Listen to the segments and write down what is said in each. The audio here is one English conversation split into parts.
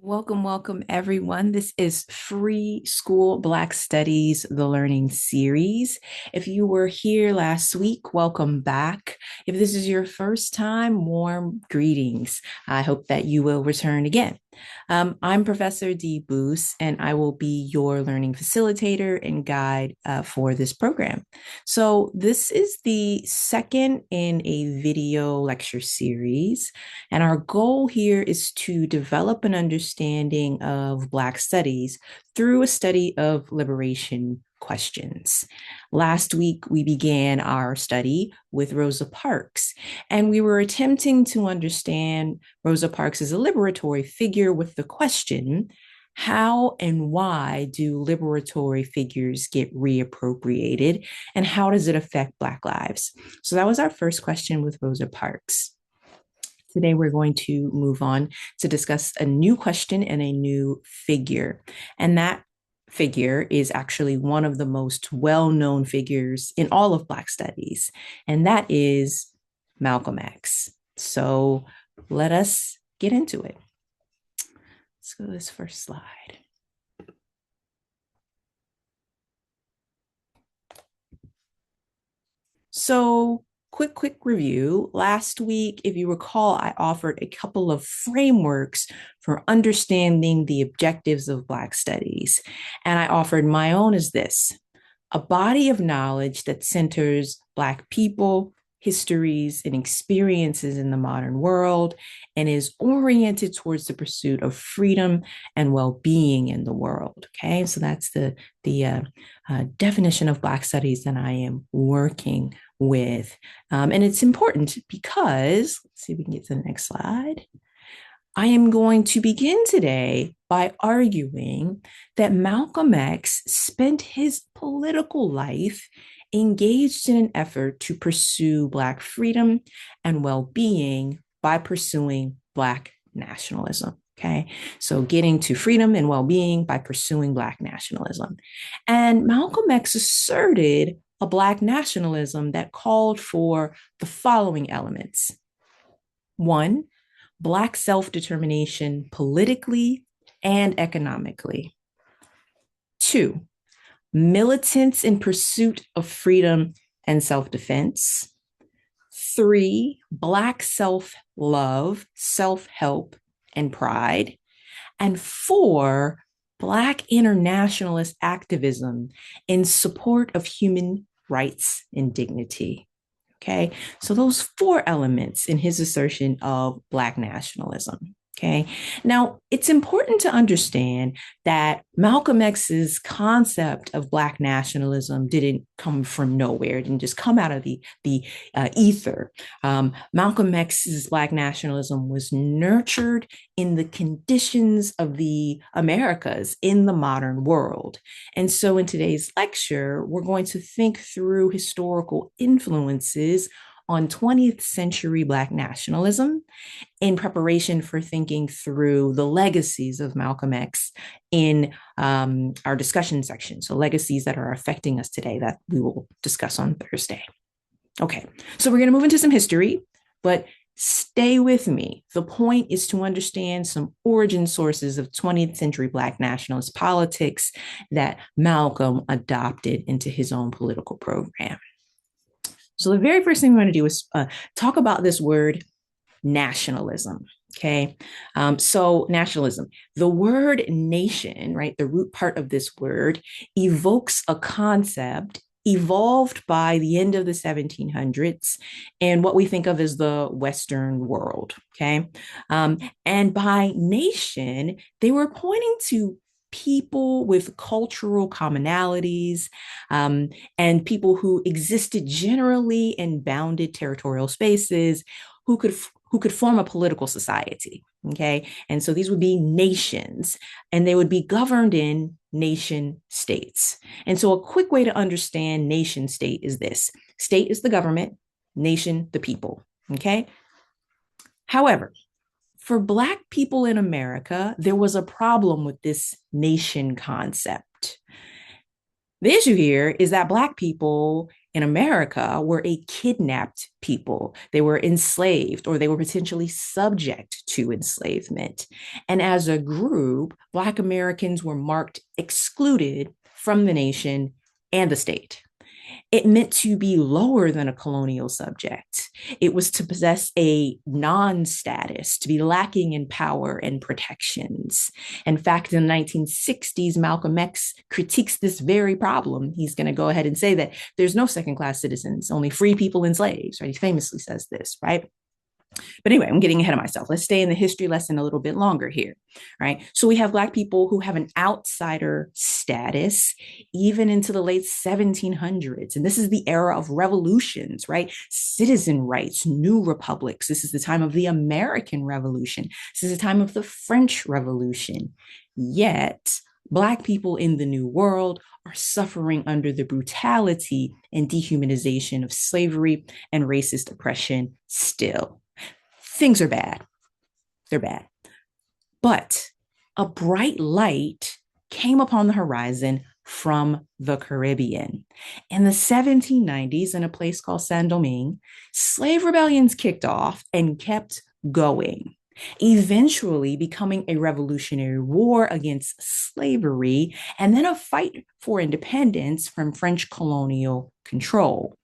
Welcome, welcome, everyone. This is Free School Black Studies, the Learning Series. If you were here last week, welcome back. If this is your first time, warm greetings. I hope that you will return again. I'm Professor Dee Boos, and I will be your learning facilitator and guide for this program. So, this is the second in a video lecture series. And our goal here is to develop an understanding of Black studies through a study of liberation questions. Last week, we began our study with Rosa Parks, and we were attempting to understand Rosa Parks as a liberatory figure with the question, how and why do liberatory figures get reappropriated, and how does it affect Black lives? So that was our first question with Rosa Parks. Today, we're going to move on to discuss a new question and a new figure. And that figure is actually one of the most well-known figures in all of Black studies, and that is Malcolm X. So let us get into it. Let's go to this first slide. So quick review. Last week, if you recall, I offered a couple of frameworks for understanding the objectives of Black studies. And I offered my own as this: a body of knowledge that centers Black people, histories, and experiences in the modern world, and is oriented towards the pursuit of freedom and well-being in the world. Okay, so that's the definition of Black studies that I am working with. And it's important because, let's see if we can get to the next slide. I am going to begin today by arguing that Malcolm X spent his political life engaged in an effort to pursue Black freedom and well-being by pursuing Black nationalism. Okay, so getting to freedom and well-being by pursuing Black nationalism. And Malcolm X asserted a Black nationalism that called for the following elements. One, Black self-determination politically and economically. Two, militants in pursuit of freedom and self-defense. Three, Black self-love, self-help, and pride. And four, Black internationalist activism in support of human rights and dignity. Okay, so those four elements in his assertion of Black nationalism. Okay, now it's important to understand that Malcolm X's concept of Black nationalism didn't come from nowhere, it didn't just come out of the ether. Malcolm X's Black nationalism was nurtured in the conditions of the Americas in the modern world. And so in today's lecture, we're going to think through historical influences on 20th century Black nationalism in preparation for thinking through the legacies of Malcolm X in our discussion section. So legacies that are affecting us today that we will discuss on Thursday. Okay, so we're going to move into some history, but stay with me. The point is to understand some origin sources of 20th century Black nationalist politics that Malcolm adopted into his own political program. So the very first thing we're going to do is talk about this word nationalism. Okay. So nationalism, the word nation, right? The root part of this word evokes a concept evolved by the end of the 1700s and what we think of as the Western world. Okay. And by nation, they were pointing to people with cultural commonalities and people who existed generally in bounded territorial spaces who could form a political society. Okay. And so these would be nations and they would be governed in nation states. And so a quick way to understand nation state is this: state is the government, nation, the people. Okay. However, for Black people in America, there was a problem with this nation concept. The issue here is that Black people in America were a kidnapped people. They were enslaved or they were potentially subject to enslavement. And as a group, Black Americans were marked excluded from the nation and the state. It meant to be lower than a colonial subject. It was to possess a non status, to be lacking in power and protections. In fact, in the 1960s, Malcolm X critiques this very problem. He's going to go ahead and say that there's no second class citizens, only free people and slaves, right? He famously says this, right? But anyway, I'm getting ahead of myself. Let's stay in the history lesson a little bit longer here, right? So we have Black people who have an outsider status even into the late 1700s. And this is the era of revolutions, right? Citizen rights, new republics. This is the time of the American Revolution. This is the time of the French Revolution. Yet, Black people in the New World are suffering under the brutality and dehumanization of slavery and racist oppression still. Things are bad. They're bad. But a bright light came upon the horizon from the Caribbean. In the 1790s, in a place called Saint Domingue, slave rebellions kicked off and kept going, eventually becoming a revolutionary war against slavery and then a fight for independence from French colonial control.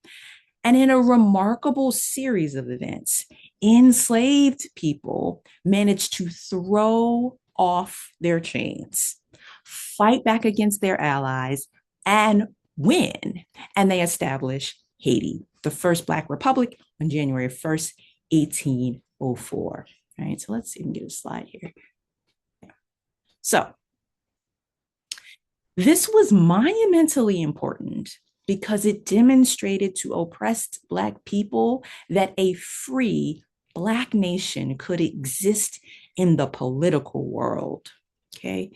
And in a remarkable series of events, enslaved people managed to throw off their chains, fight back against their allies, and win. And they established Haiti, the first Black republic on January 1st, 1804. All right, so let's see if we can get a slide here. So this was monumentally important because it demonstrated to oppressed Black people that a free Black nation could exist in the political world. Okay.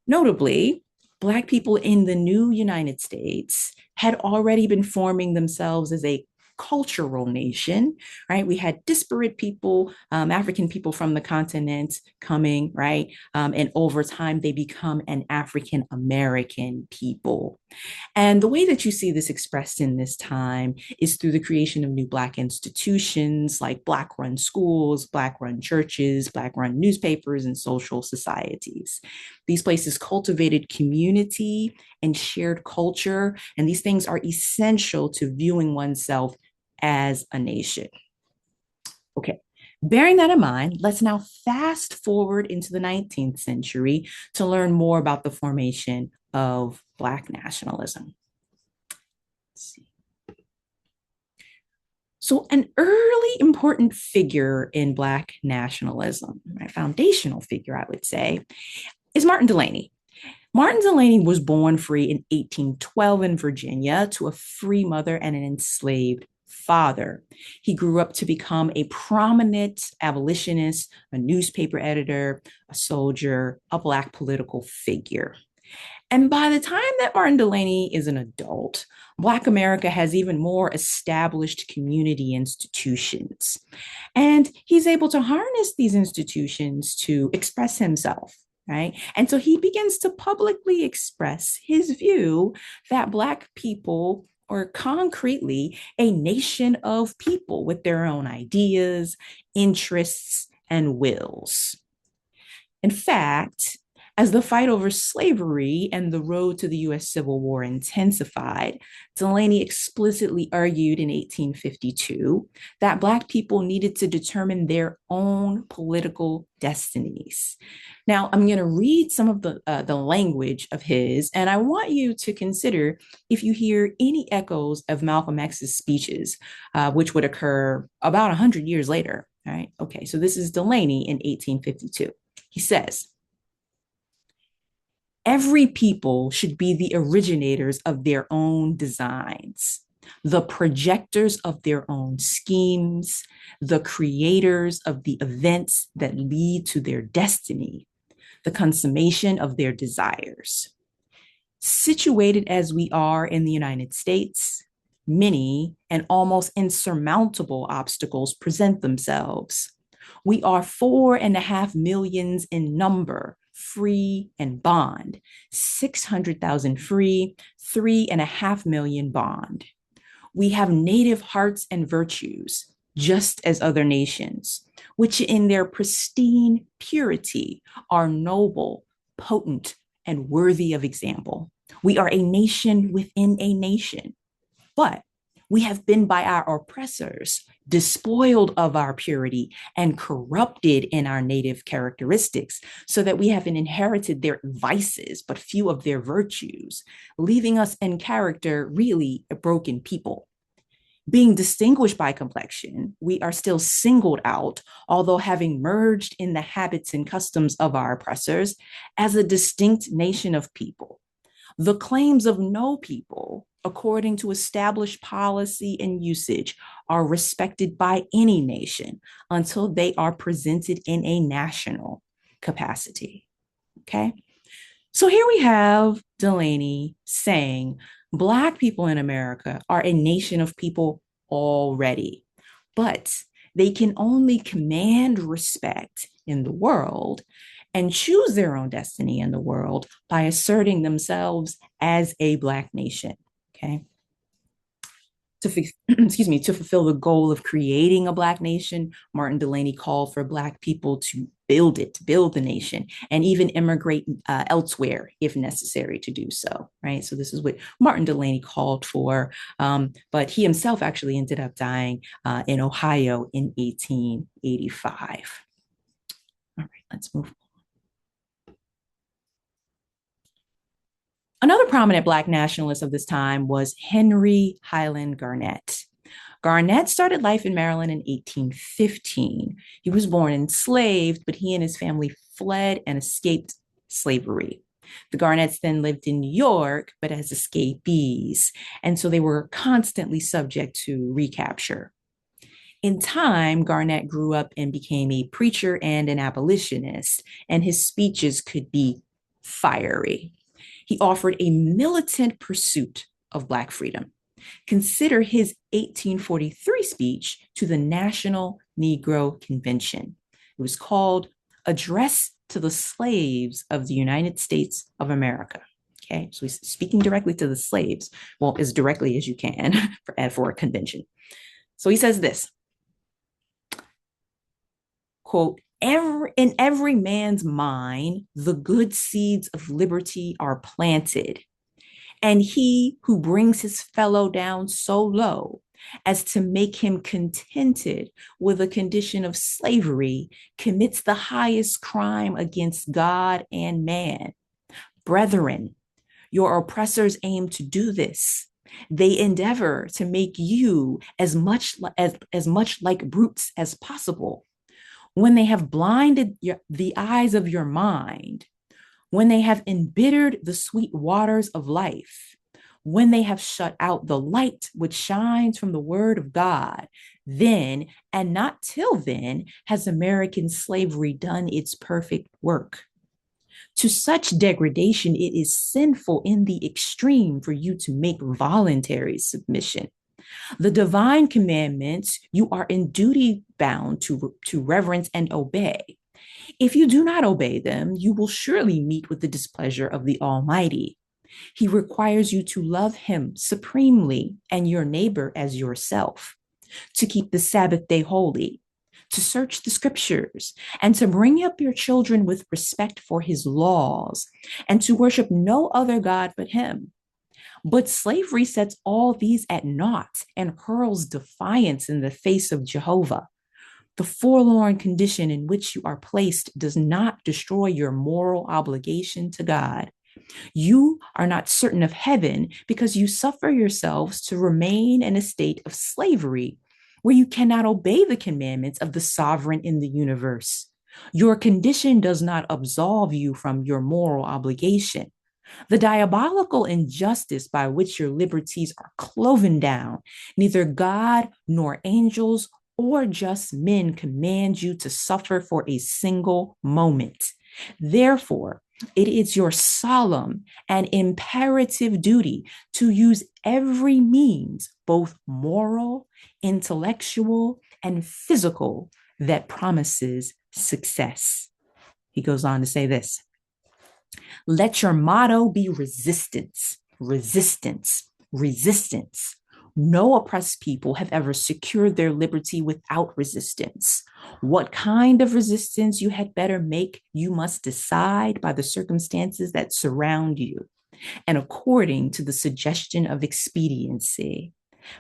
Notably, Black people in the new United States had already been forming themselves as a cultural nation, right? We had disparate people, African people from the continent coming, right? And over time, they become an African American people. And the way that you see this expressed in this time is through the creation of new Black institutions like Black run schools, Black run churches, Black run newspapers, and social societies. These places cultivated community and shared culture, and these things are essential to viewing oneself as a nation. Okay, bearing that in mind, let's now fast forward into the 19th century to learn more about the formation of Black nationalism. Let's see. So, an early important figure in Black nationalism, a foundational figure, I would say, is Martin Delany. Martin Delany was born free in 1812 in Virginia to a free mother and an enslaved father. He grew up to become a prominent abolitionist, a newspaper editor, a soldier, a Black political figure. And by the time that Martin Delany is an adult, Black America has even more established community institutions. And he's able to harness these institutions to express himself, right? And so he begins to publicly express his view that Black people are concretely a nation of people with their own ideas, interests, and wills. In fact, as the fight over slavery and the road to the US Civil War intensified, Delany explicitly argued in 1852 that Black people needed to determine their own political destinies. Now, I'm going to read some of the language of his, and I want you to consider if you hear any echoes of Malcolm X's speeches, which would occur about 100 years later. All right. Okay. So this is Delany in 1852. He says, every people should be the originators of their own designs, the projectors of their own schemes, the creators of the events that lead to their destiny, the consummation of their desires. Situated as we are in the United States, many and almost insurmountable obstacles present themselves. We are 4.5 million in number, free and bond, 600,000 free, 3.5 million bond. We have native hearts and virtues, just as other nations, which in their pristine purity are noble, potent, and worthy of example. We are a nation within a nation, but we have been by our oppressors despoiled of our purity and corrupted in our native characteristics, so that we haven't inherited their vices, but few of their virtues, leaving us in character really a broken people. Being distinguished by complexion, we are still singled out, although having merged in the habits and customs of our oppressors, as a distinct nation of people. The claims of no people, according to established policy and usage, are respected by any nation until they are presented in a national capacity. Okay. So here we have Delaney saying Black people in America are a nation of people already, but they can only command respect in the world and choose their own destiny in the world by asserting themselves as a Black nation. Okay. Excuse me, to fulfill the goal of creating a Black nation, Martin Delany called for Black people to build it, to build the nation, and even immigrate elsewhere if necessary to do so, right? So this is what Martin Delany called for, but he himself actually ended up dying in Ohio in 1885. All right, let's move. Another prominent Black nationalist of this time was Henry Highland Garnett. Garnett started life in Maryland in 1815. He was born enslaved, but he and his family fled and escaped slavery. The Garnetts then lived in New York, but as escapees, and so they were constantly subject to recapture. In time, Garnett grew up and became a preacher and an abolitionist, and his speeches could be fiery. He offered a militant pursuit of Black freedom. Consider his 1843 speech to the National Negro Convention. It was called Address to the Slaves of the United States of America. Okay, so he's speaking directly to the slaves, well, as directly as you can for a convention. So he says this, quote, in every man's mind, the good seeds of liberty are planted. And he who brings his fellow down so low as to make him contented with a condition of slavery commits the highest crime against God and man. Brethren, your oppressors aim to do this. They endeavor to make you as much like brutes as possible. When they have blinded the eyes of your mind, when they have embittered the sweet waters of life, when they have shut out the light which shines from the word of God, then, and not till then, has American slavery done its perfect work. To such degradation, it is sinful in the extreme for you to make voluntary submission. The divine commandments you are in duty bound to reverence and obey. If you do not obey them, you will surely meet with the displeasure of the Almighty. He requires you to love him supremely and your neighbor as yourself, to keep the Sabbath day holy, to search the scriptures, and to bring up your children with respect for his laws, and to worship no other God but him. But slavery sets all these at naught and hurls defiance in the face of Jehovah. The forlorn condition in which you are placed does not destroy your moral obligation to God. You are not certain of heaven because you suffer yourselves to remain in a state of slavery where you cannot obey the commandments of the sovereign in the universe. Your condition does not absolve you from your moral obligation. The diabolical injustice by which your liberties are cloven down, neither God nor angels or just men command you to suffer for a single moment. Therefore, it is your solemn and imperative duty to use every means, both moral, intellectual, and physical, that promises success. He goes on to say this. Let your motto be resistance, resistance, resistance. No oppressed people have ever secured their liberty without resistance. What kind of resistance you had better make, you must decide by the circumstances that surround you and according to the suggestion of expediency.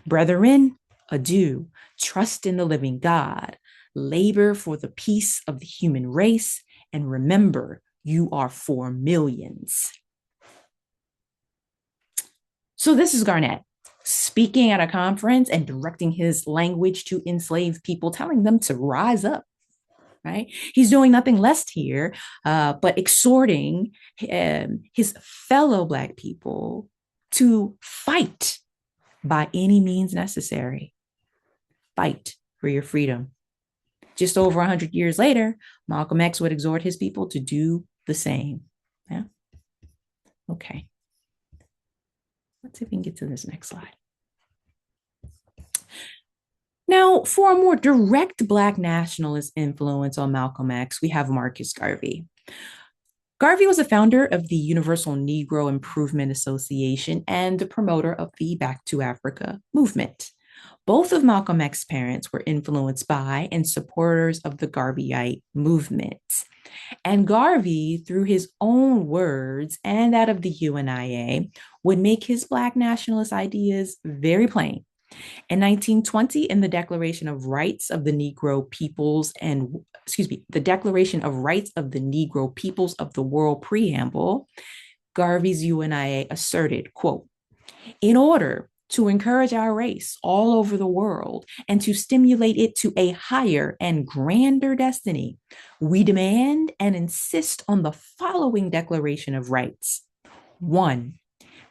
Brethren, adieu. Trust in the living God. Labor for the peace of the human race, and remember, you are for millions. So this is Garnett speaking at a conference and directing his language to enslaved people, telling them to rise up. Right? He's doing nothing less here, but exhorting his fellow Black people to fight by any means necessary. Fight for your freedom. Just over 100 years later, Malcolm X would exhort his people to do the same. Yeah. Okay. Let's see if we can get to this next slide. Now, for a more direct Black nationalist influence on Malcolm X, we have Marcus Garvey. Garvey was a founder of the Universal Negro Improvement Association and the promoter of the Back to Africa movement. Both of Malcolm X's parents were influenced by and supporters of the Garveyite movement. And Garvey, through his own words and that of the UNIA, would make his Black nationalist ideas very plain. In 1920, in the Declaration of Rights of the Negro Peoples the Declaration of Rights of the Negro Peoples of the World preamble, Garvey's UNIA asserted, quote, in order to encourage our race all over the world and to stimulate it to a higher and grander destiny, we demand and insist on the following Declaration of Rights. 1.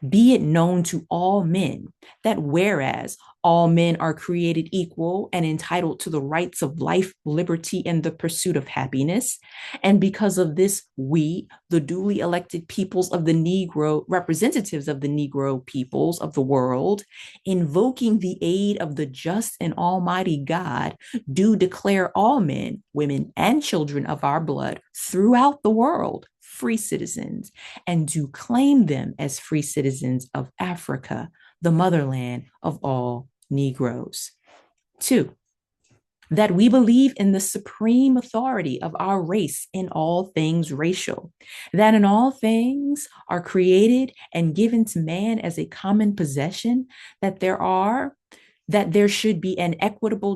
Be it known to all men that whereas all men are created equal and entitled to the rights of life, liberty, and the pursuit of happiness, and because of this, we, the duly elected peoples of the Negro, representatives of the Negro peoples of the world, invoking the aid of the just and almighty God, do declare all men, women, and children of our blood throughout the world free citizens, and do claim them as free citizens of Africa, the motherland of all Negroes. 2, that we believe in the supreme authority of our race in all things racial, that in all things are created and given to man as a common possession, that there should be an equitable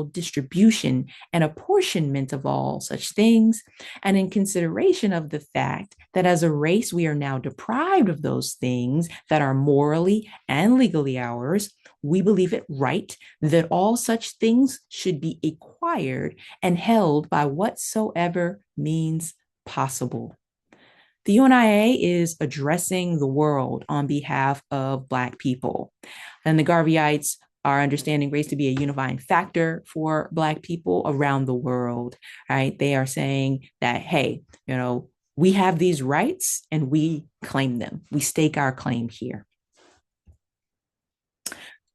distribution and apportionment of all such things, and in consideration of the fact that as a race we are now deprived of those things that are morally and legally ours, we believe it right that all such things should be acquired and held by whatsoever means possible. The UNIA is addressing the world on behalf of Black people. And the Garveyites are understanding race to be a unifying factor for Black people around the world, right? They are saying that, hey, we have these rights and we claim them. We stake our claim here.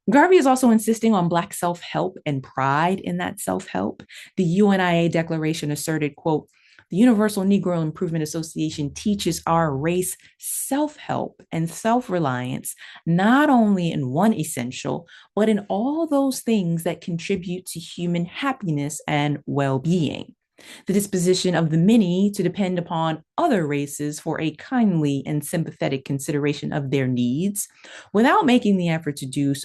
Garvey is also insisting on Black self-help and pride in that self-help. The UNIA declaration asserted, quote, the Universal Negro Improvement Association teaches our race self-help and self-reliance, not only in one essential, but in all those things that contribute to human happiness and well-being. The disposition of the many to depend upon other races for a kindly and sympathetic consideration of their needs, without making the effort to do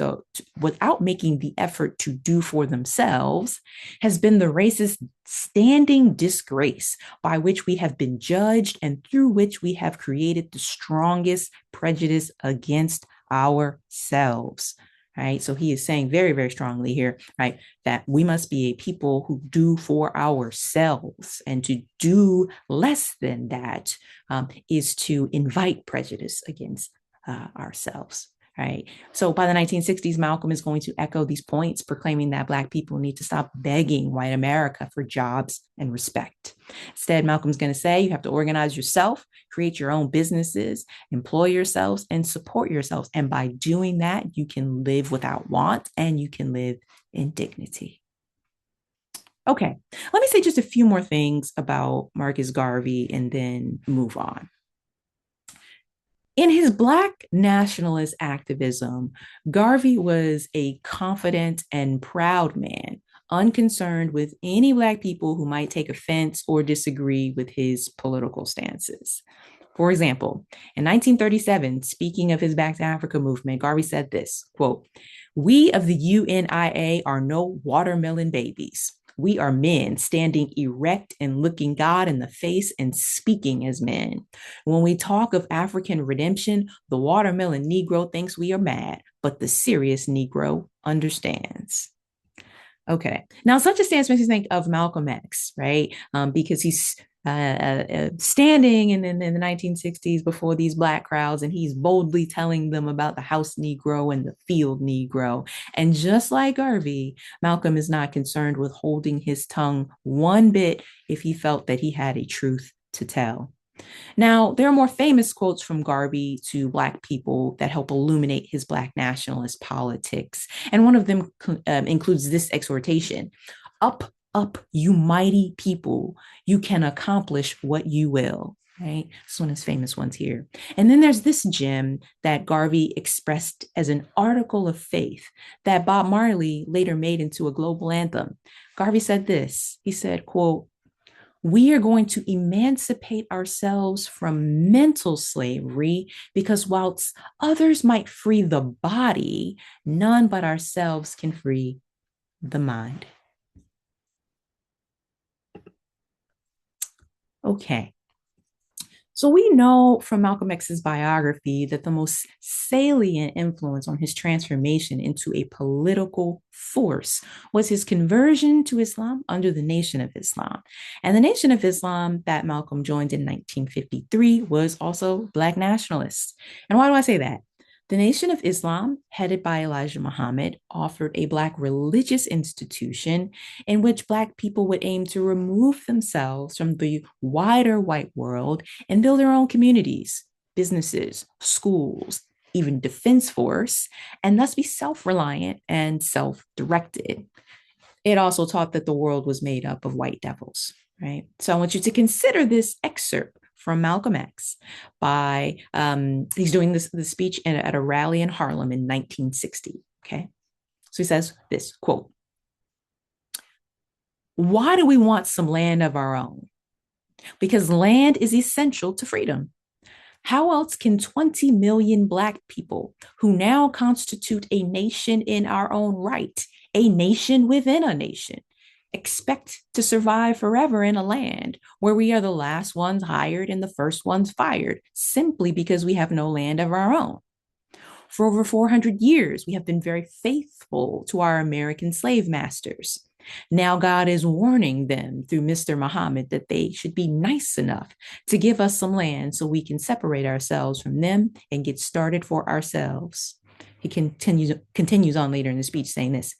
for themselves, has been the race's standing disgrace by which we have been judged and through which we have created the strongest prejudice against ourselves. Right. So he is saying very, very strongly here, right, that we must be a people who do for ourselves, and to do less than that is to invite prejudice against ourselves. Right. So by the 1960s, Malcolm is going to echo these points, proclaiming that Black people need to stop begging white America for jobs and respect. Instead, Malcolm's going to say you have to organize yourself, create your own businesses, employ yourselves, and support yourselves. And by doing that, you can live without want and you can live in dignity. Okay, let me say just a few more things about Marcus Garvey and then move on. In his Black nationalist activism, Garvey was a confident and proud man, unconcerned with any Black people who might take offense or disagree with his political stances. For example, in 1937, speaking of his Back to Africa movement, Garvey said this, quote, "We of the UNIA are no watermelon babies. We are men standing erect and looking God in the face and speaking as men. When we talk of African redemption, the watermelon Negro thinks we are mad, but the serious Negro understands." Okay. Now, such a stance makes me think of Malcolm X, right? Because he's standing in the 1960s before these Black crowds, and he's boldly telling them about the house Negro and the field Negro. And just like Garvey, Malcolm is not concerned with holding his tongue one bit if he felt that he had a truth to tell. Now, there are more famous quotes from Garvey to Black people that help illuminate his Black nationalist politics. And one of them includes this exhortation: "Up, up, you mighty people, you can accomplish what you will." Right? It's one of his famous ones here. And then there's this gem that Garvey expressed as an article of faith that Bob Marley later made into a global anthem. Garvey said this. He said, quote, "We are going to emancipate ourselves from mental slavery because whilst others might free the body, none but ourselves can free the mind." Okay. So we know from Malcolm X's biography that the most salient influence on his transformation into a political force was his conversion to Islam under the Nation of Islam. And the Nation of Islam that Malcolm joined in 1953 was also Black nationalists. And why do I say that? The Nation of Islam, headed by Elijah Muhammad, offered a Black religious institution in which Black people would aim to remove themselves from the wider white world and build their own communities, businesses, schools, even defense force, and thus be self-reliant and self-directed. It also taught that the world was made up of white devils, right? So I want you to consider this excerpt from Malcolm X by, he's doing this speech at a rally in Harlem in 1960, okay? So he says this, quote, "Why do we want some land of our own? Because land is essential to freedom. How else can 20 million Black people, who now constitute a nation in our own right, a nation within a nation, expect to survive forever in a land where we are the last ones hired and the first ones fired, simply because we have no land of our own? For over 400 years, we have been very faithful to our American slave masters. Now God is warning them through Mr. Muhammad that they should be nice enough to give us some land so we can separate ourselves from them and get started for ourselves." He continues on later in the speech saying this: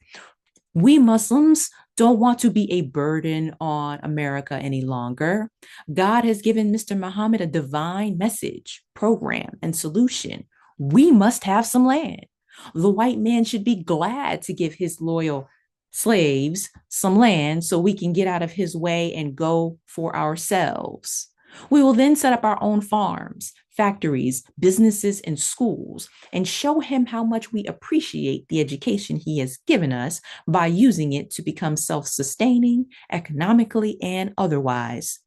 "We Muslims don't want to be a burden on America any longer. God has given Mr. Muhammad a divine message, program, and solution. We must have some land. The white man should be glad to give his loyal slaves some land so we can get out of his way and go for ourselves. We will then set up our own farms, factories, businesses, and schools, and show him how much we appreciate the education he has given us by using it to become self-sustaining economically and otherwise.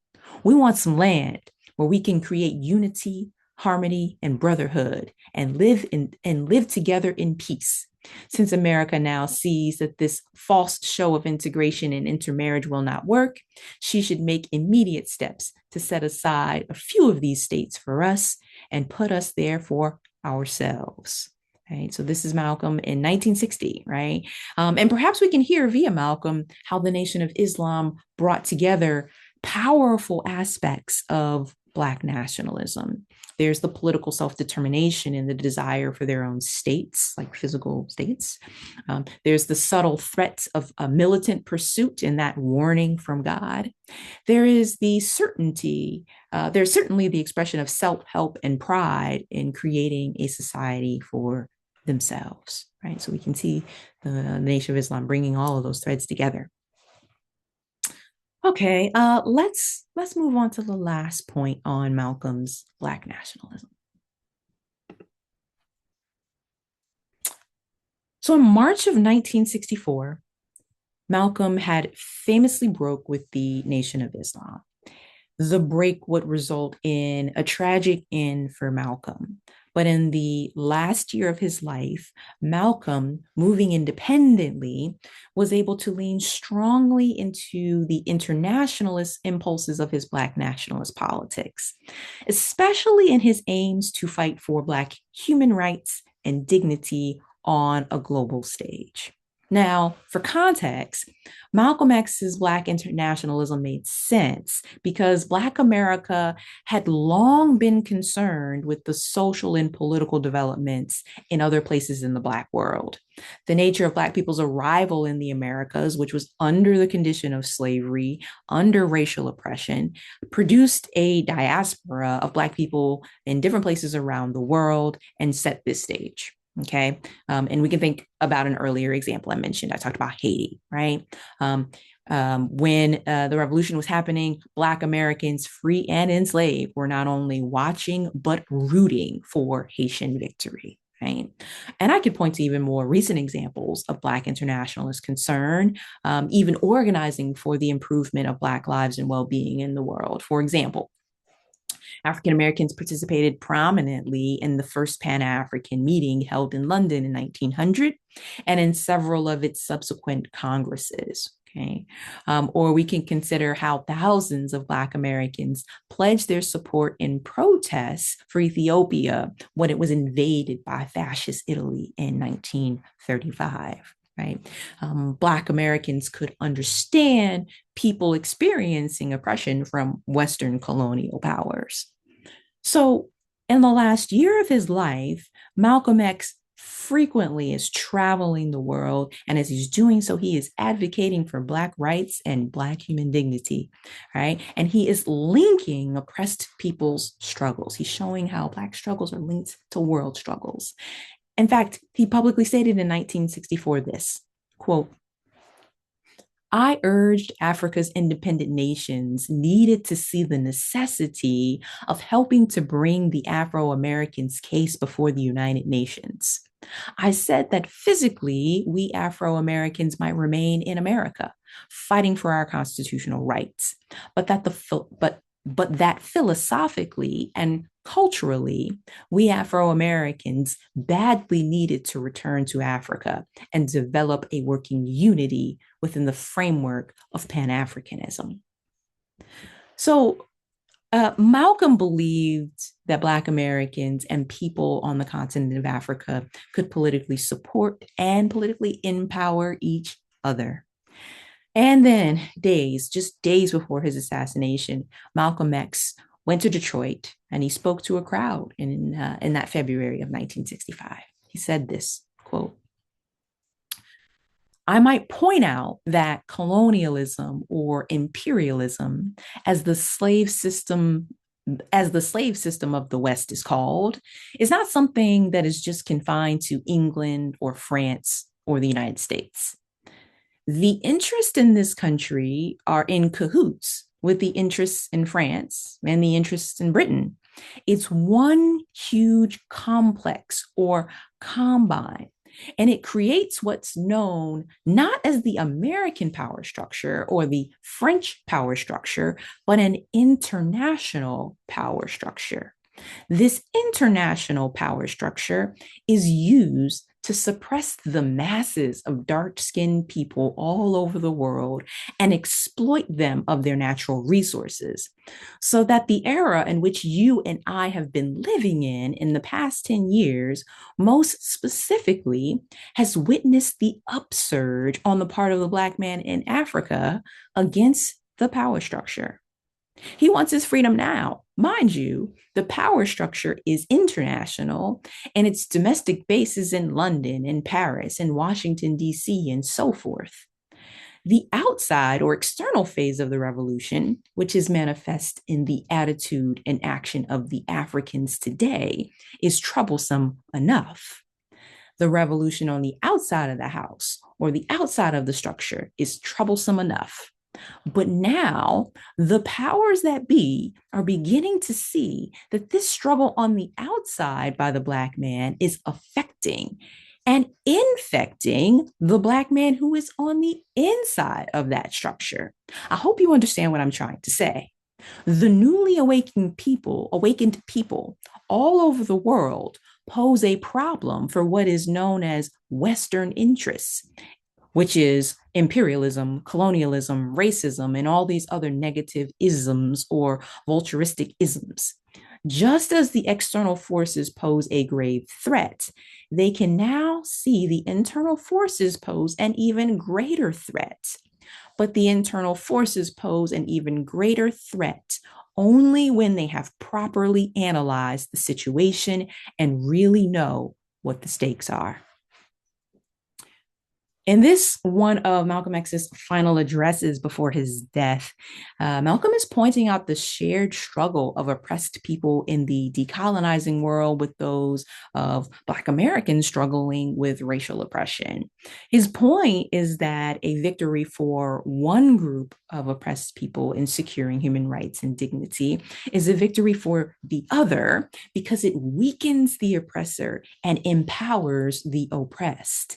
We want some land where we can create unity, harmony, and brotherhood and live together in peace. Since America now sees that this false show of integration and intermarriage will not work, she should make immediate steps to set aside a few of these states for us and put us there for ourselves." Right. So this is Malcolm in 1960, right? And perhaps we can hear via Malcolm how the Nation of Islam brought together powerful aspects of Black nationalism. There's the political self-determination and the desire for their own states, like physical states. There's the subtle threats of a militant pursuit and that warning from God. There is the certainty, there's certainly the expression of self-help and pride in creating a society for themselves, right? So we can see the Nation of Islam bringing all of those threads together. Okay, let's move on to the last point on Malcolm's Black nationalism. So in March of 1964, Malcolm had famously broke with the Nation of Islam. The break would result in a tragic end for Malcolm. But in the last year of his life, Malcolm, moving independently, was able to lean strongly into the internationalist impulses of his Black nationalist politics, especially in his aims to fight for Black human rights and dignity on a global stage. Now, for context, Malcolm X's Black internationalism made sense because Black America had long been concerned with the social and political developments in other places in the Black world. The nature of Black people's arrival in the Americas, which was under the condition of slavery, under racial oppression, produced a diaspora of Black people in different places around the world and set this stage. Okay. And we can think about an earlier example I mentioned. I talked about Haiti, right? When the revolution was happening, Black Americans, free and enslaved, were not only watching, but rooting for Haitian victory. Right. And I could point to even more recent examples of Black internationalist concern, even organizing for the improvement of Black lives and well being in the world. For example, African Americans participated prominently in the first Pan African meeting held in London in 1900 and in several of its subsequent congresses. Okay. Or we can consider how thousands of Black Americans pledged their support in protests for Ethiopia when it was invaded by fascist Italy in 1935. Right. Black Americans could understand people experiencing oppression from Western colonial powers. So, in the last year of his life, Malcolm X frequently is traveling the world. And as he's doing so, he is advocating for Black rights and Black human dignity, right? And he is linking oppressed people's struggles. He's showing how Black struggles are linked to world struggles. In fact, he publicly stated in 1964 this quote, I urged Africa's independent nations needed to see the necessity of helping to bring the Afro Americans' case before the United Nations. I said that physically, we Afro Americans might remain in America, fighting for our constitutional rights, but that philosophically and culturally, we Afro Americans badly needed to return to Africa and develop a working unity within the framework of Pan Africanism. So, Malcolm believed that Black Americans and people on the continent of Africa could politically support and politically empower each other. And then just days before his assassination, Malcolm X went to Detroit and he spoke to a crowd in that February of 1965. He said this quote, I might point out that colonialism or imperialism, as the slave system of the West is called, is not something that is just confined to England or France or the United States. The interests in this country are in cahoots with the interests in France and the interests in Britain. It's one huge complex or combine, and it creates what's known not as the American power structure or the French power structure, but an international power structure. This international power structure is used to suppress the masses of dark-skinned people all over the world and exploit them of their natural resources, so that the era in which you and I have been living in the past 10 years, most specifically, has witnessed the upsurge on the part of the Black man in Africa against the power structure. He wants his freedom now. Mind you, the power structure is international and its domestic base is in London and Paris and Washington, D.C., and so forth. The outside or external phase of the revolution, which is manifest in the attitude and action of the Africans today, is troublesome enough. The revolution on the outside of the house or the outside of the structure is troublesome enough. But now the powers that be are beginning to see that this struggle on the outside by the Black man is affecting and infecting the Black man who is on the inside of that structure. I hope you understand what I'm trying to say. The newly awakened people all over the world pose a problem for what is known as Western interests, which is imperialism, colonialism, racism, and all these other negative isms or vulturistic isms. Just as the external forces pose a grave threat, they can now see the internal forces pose an even greater threat. But the internal forces pose an even greater threat only when they have properly analyzed the situation and really know what the stakes are. In this one of Malcolm X's final addresses before his death, Malcolm is pointing out the shared struggle of oppressed people in the decolonizing world with those of Black Americans struggling with racial oppression. His point is that a victory for one group of oppressed people in securing human rights and dignity is a victory for the other because it weakens the oppressor and empowers the oppressed.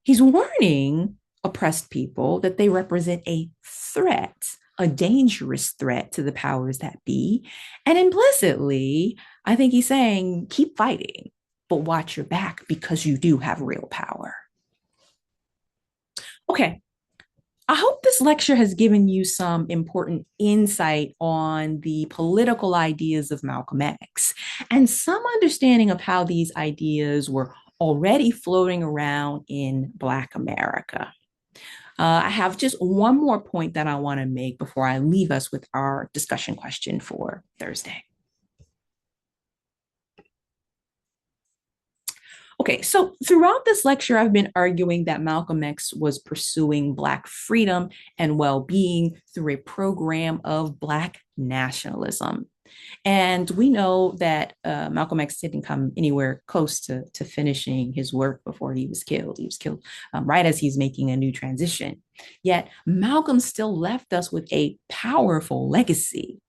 He's warning oppressed people that they represent a threat, a dangerous threat to the powers that be. And implicitly, I think he's saying, keep fighting, but watch your back because you do have real power. Okay, I hope this lecture has given you some important insight on the political ideas of Malcolm X and some understanding of how these ideas were already floating around in Black America. I have just one more point that I want to make before I leave us with our discussion question for Thursday. Okay, so throughout this lecture, I've been arguing that Malcolm X was pursuing Black freedom and well being through a program of Black nationalism. And we know that Malcolm X didn't come anywhere close to finishing his work before he was killed. He was killed right as he's making a new transition. Yet Malcolm still left us with a powerful legacy.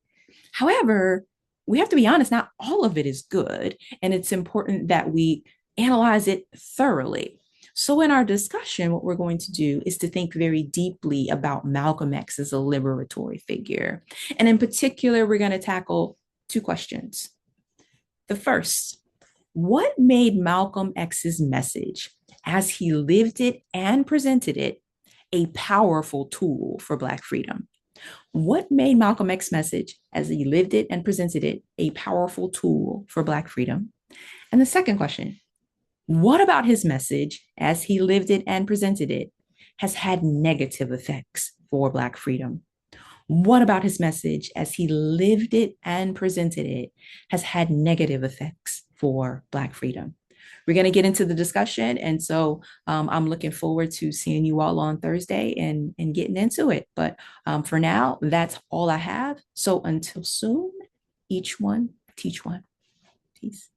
However, we have to be honest, not all of it is good. And it's important that we analyze it thoroughly. So, in our discussion, what we're going to do is to think very deeply about Malcolm X as a liberatory figure. And in particular, we're going to tackle two questions. The first, what made Malcolm X's message, as he lived it and presented it, a powerful tool for Black freedom? What made Malcolm X's message, as he lived it and presented it, a powerful tool for Black freedom? And the second question, what about his message, as he lived it and presented it, has had negative effects for Black freedom? What about his message, as he lived it and presented it, has had negative effects for Black freedom? We're going to get into the discussion. And so I'm looking forward to seeing you all on Thursday and getting into it. But for now, that's all I have. So until soon, each one, teach one. Peace.